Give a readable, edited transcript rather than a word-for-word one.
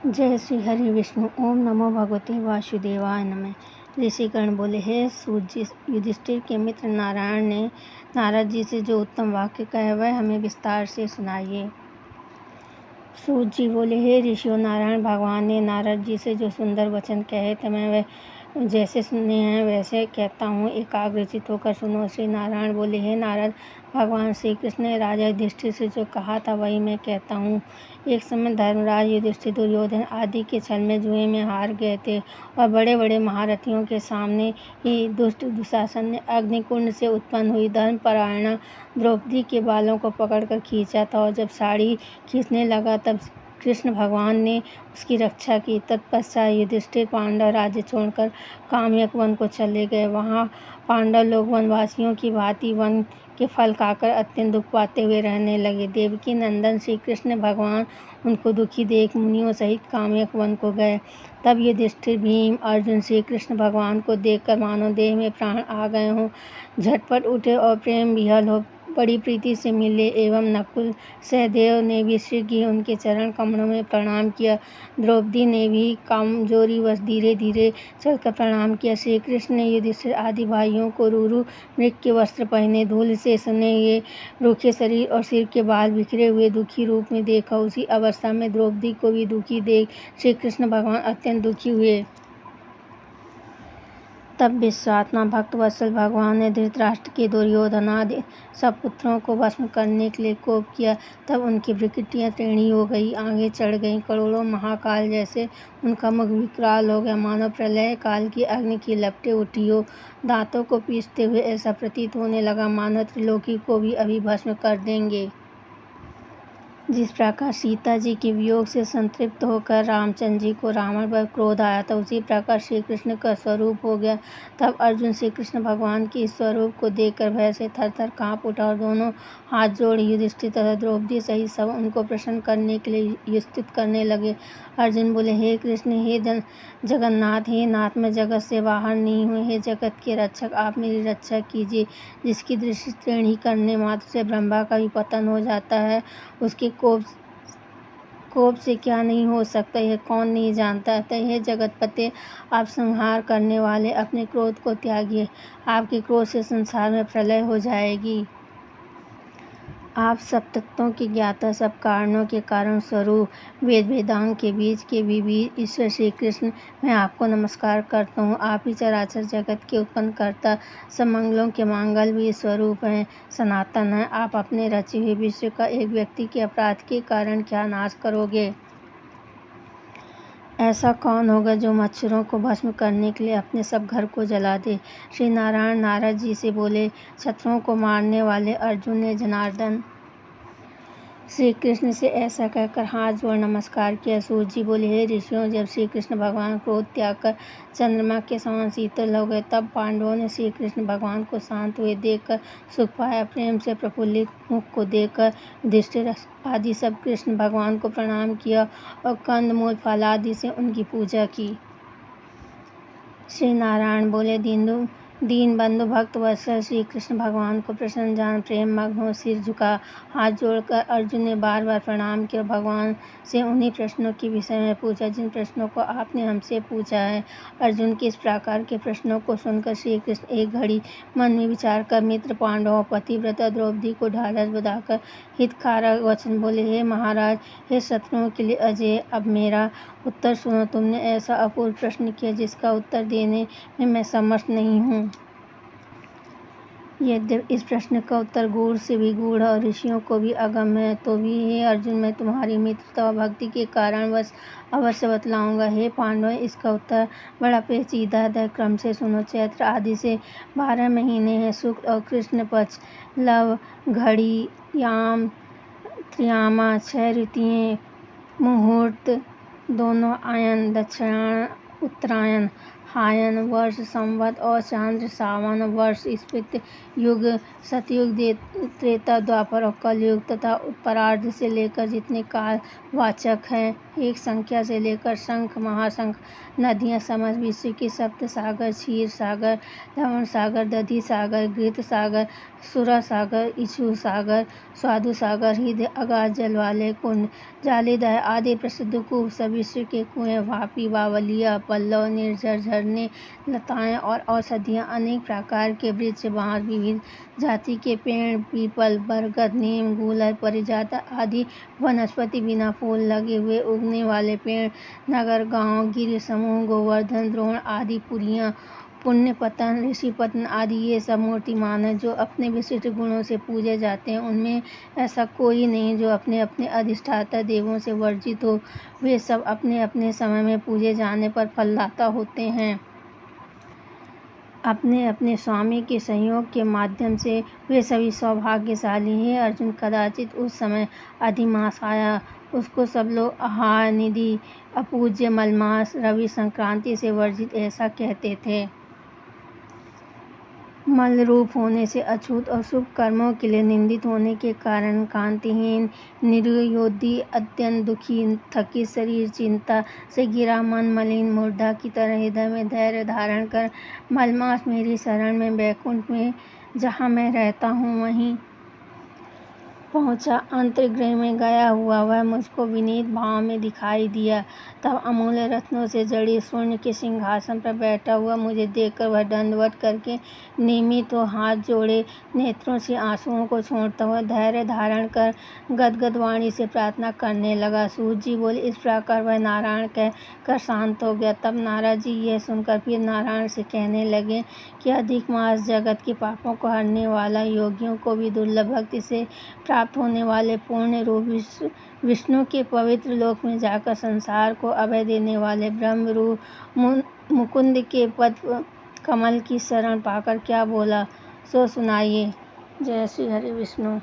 जय श्री हरि विष्णु। ओम नमो भगवते वासुदेवाय नमः। ऋषिगण बोले, हे सूत जी, युधिष्ठिर के मित्र नारायण ने नारद जी से जो उत्तम वाक्य कहे वह हमें विस्तार से सुनाइए। सूत जी बोले, हे ऋषियों, नारायण भगवान ने नारद जी से जो सुंदर वचन कहे थे मैं वह जैसे सुने हैं वैसे कहता हूँ, एकाग्रचित होकर सुनो। श्री नारायण बोले, हे नारद, भगवान श्री कृष्ण ने राजा युधिष्ठिर से जो कहा था वही मैं कहता हूँ। एक समय धर्मराज युधिष्ठिर दुर्योधन आदि के छल में जुए में हार गए थे और बड़े बड़े महारथियों के सामने ही दुष्ट दुशासन ने अग्निकुंड से उत्पन्न हुई धर्मपरायणा द्रौपदी के बालों को पकड़कर खींचा था, और जब साड़ी खींचने लगा तब कृष्ण भगवान ने उसकी रक्षा की। तत्पश्चात युधिष्ठिर पांडव राज्य छोड़कर काम्यक वन को चले गए। वहाँ पांडव लोग वनवासियों की भांति वन के फल खाकर अत्यंत दुख पाते हुए रहने लगे। देवकी नंदन श्री कृष्ण भगवान उनको दुखी देख मुनियों सहित काम्यक वन को गए। तब युधिष्ठिर, भीम, अर्जुन श्री कृष्ण भगवान को देखकर मानो देह में प्राण आ गए हों, झटपट उठे और प्रेम विह्वल हो बड़ी प्रीति से मिले। एवं नकुल सहदेव ने भी शीघ्र उनके चरण कमलों में प्रणाम किया। द्रौपदी ने भी कामजोरीवश धीरे धीरे चलकर प्रणाम किया। श्री कृष्ण ने युधिष्ठिर आदि भाइयों को रूरु मृग के वस्त्र पहने, धूल से सने हुए रूखे शरीर और सिर के बाल बिखरे हुए दुखी रूप में देखा। उसी अवस्था में द्रौपदी को भी दुखी देख श्री कृष्ण भगवान अत्यंत दुखी हुए। तब विश्वात्मा भक्तवत्सल भगवान ने धृतराष्ट्र के दुर्योधन आदि सब पुत्रों को भस्म करने के लिए कोप किया। तब उनकी भ्रुकुटियाँ टेढ़ी हो गई, आंखें चढ़ गईं, करोड़ों महाकाल जैसे उनका मुख विकराल हो गया, मानो प्रलय काल की अग्नि की लपटें उठी हो। दांतों को पीसते हुए ऐसा प्रतीत होने लगा मानो त्रिलोकी को भी अभी भस्म कर देंगे। जिस प्रकार सीता जी के वियोग से संतृप्त होकर रामचंद्र जी को रावण पर क्रोध आया था, उसी प्रकार श्री कृष्ण का स्वरूप हो गया। तब अर्जुन श्री कृष्ण भगवान के इस स्वरूप को देखकर भय से थर थर काँप उठा और दोनों हाथ जोड़ युधिष्ठिर तथा द्रौपदी सहित सब उनको प्रसन्न करने के लिए स्तुति करने लगे। अर्जुन बोले, हे कृष्ण, हे जगन्नाथ, हे नाथ, मैं जगत से बाहर नहीं हूँ। हे जगत के रक्षक, आप मेरी रक्षा कीजिए। जिसकी दृष्टि टेढ़ी करने मात्र से ब्रह्मा का भी पतन हो जाता है, उसके कोप से क्या नहीं हो सकता, यह कौन नहीं जानता। अतः हे जगतपते, आप संहार करने वाले, अपने क्रोध को त्यागिए। आपके क्रोध से संसार में प्रलय हो जाएगी। आप सब तत्वों के ज्ञाता, सब कारणों के कारण स्वरूप, वेद वेदांग के बीज के भी बीज ईश्वर श्री कृष्ण, मैं आपको नमस्कार करता हूँ। आप ही चराचर जगत के उत्पन्न करता, सब मंगलों के मांगल भी स्वरूप हैं, सनातन हैं। आप अपने रचे हुए विश्व का एक व्यक्ति के अपराध के कारण क्या नाश करोगे। ऐसा कौन होगा जो मच्छरों को भस्म करने के लिए अपने सब घर को जला दे। श्री नारायण नारद जी से बोले, शत्रुओं को मारने वाले अर्जुन ने जनार्दन श्री कृष्ण से ऐसा कहकर हाथ जोड़ नमस्कार किया। सूत जी बोले, हे ऋषियों, जब श्री कृष्ण भगवान क्रोध त्याग कर चंद्रमा के समान शीतल हो गए, तब पांडवों ने श्री कृष्ण भगवान को शांत हुए देखकर सुख पाया। प्रेम से प्रफुल्लित मुख को देखकर युधिष्ठिर आदि सब कृष्ण भगवान को प्रणाम किया और कंद मूल फल आदि से उनकी पूजा की। श्री नारायण बोले, दीनबंधु भक्त वत्सल श्री कृष्ण भगवान को प्रसन्न जान प्रेम मग्न हो सिर झुका। हाथ जोड़कर अर्जुन ने बार बार प्रणाम किया। भगवान से उन्हीं प्रश्नों के विषय में पूछा जिन प्रश्नों को आपने हमसे पूछा है। अर्जुन के इस प्रकार के प्रश्नों को सुनकर श्री कृष्ण एक घड़ी मन में विचार कर मित्र पांडवों, पतिव्रता द्रौपदी को ढाढ़स बंधाकर हितकारक वचन बोले, हे महाराज, हे शत्रुओं के लिए अजेय, अब मेरा उत्तर सुनो। तुमने ऐसा अपूर्व प्रश्न किया जिसका उत्तर देने में मैं समर्थ नहीं हूँ। यद्यपि इस प्रश्न का उत्तर गूढ़ से भी गूढ़ और ऋषियों को भी अगम्य है, तो भी हे अर्जुन, मैं तुम्हारी मित्रता और भक्ति के कारणवश अवश्य बतलाऊंगा। हे पांडव, इसका उत्तर बड़ा पेचीदा है, क्रम से सुनो। चैत्र आदि से 12 महीने हैं, शुक्ल और कृष्ण पक्ष, लव, घड़ी, याम, त्रियामा, 6 ऋतुएं, मुहूर्त, दोनों आयन, दक्षिणायन, उत्तरायण, हायन वर्ष, संवत और चांद्र सावन वर्ष, स्फीत युग, सतयुग, त्रेता, द्वापर और कलयुग तथा उत्तरार्ध से लेकर जितने कालवाचक हैं, एक संख्या से लेकर शंख, महाशंख, नदियाँ, समस्त विश्व के सप्त सागर, क्षीर सागर, लवण सागर, दधि सागर, घृत सागर, सुरा सागर, इक्षु सागर, स्वादु सागर, हृदय, अगाध जल वाले कुंड, जालीदार आदि प्रसिद्ध कूप, सब विश्व के कुएं, वापी, बावलिया, पल्लव, निर्झर, झरने, लताएं और औषधियाँ, अनेक प्रकार के वृक्ष, बांस, विविध जाति के पेड़, पीपल, बरगद, नीम, गूलर, पारिजात आदि वनस्पति, बिना फूल लगे हुए उगने वाले पेड़, नगर, गांव, गिरि समूह, गोवर्धन, द्रोण आदि पुरियां, पुण्यपतन, ऋषिपतन आदि ये सब मूर्तिमान हैं, जो अपने विशिष्ट गुणों से पूजे जाते हैं। उनमें ऐसा कोई नहीं जो अपने अपने अधिष्ठाता देवों से वर्जित हो। वे सब अपने अपने समय में पूजे जाने पर फलदाता होते हैं। अपने अपने स्वामी के संयोग के माध्यम से वे सभी सौभाग्यशाली हैं। अर्जुन, कदाचित उस समय अधिमास आया, उसको सब लोग आहार निधि, अपूज्य, मलमास, रवि संक्रांति से वर्जित ऐसा कहते थे। मल रूप होने से अछूत और शुभ कर्मों के लिए निंदित होने के कारण कांतिहीन, निरुद्योगी, अत्यंत दुखी, थकित शरीर, चिंता से घिरा मन, मलिन मुर्दा की तरह हृदय में धैर्य धारण कर मलमास मेरी शरण में वैकुंठ में जहाँ मैं रहता हूँ वहीं पहुँचा। अंतर्गृह में गया हुआ वह मुझको विनीत भाव में दिखाई दिया। तब अमूल्य रत्नों से जड़े स्वर्ण के सिंहासन पर बैठा हुआ मुझे देखकर वह दंडवत करके नियमित हो हाथ जोड़े नेत्रों से आंसुओं को छोड़ता हुआ धैर्य धारण कर गदगद वाणी से प्रार्थना करने लगा। सूत जी बोले, इस प्रकार वह नारायण कह कर शांत हो गया। तब नारद जी यह सुनकर फिर नारायण से कहने लगे कि अधिक मास जगत के पापों को हरने वाला, योगियों को भी दुर्लभ भक्ति से प्राप्त होने वाले पूर्ण रूप विष्णु के पवित्र लोक में जाकर संसार को अभय देने वाले ब्रह्म रूप मुकुंद के पद कमल की शरण पाकर क्या बोला सो सुनाइए। जय श्री हरि विष्णु।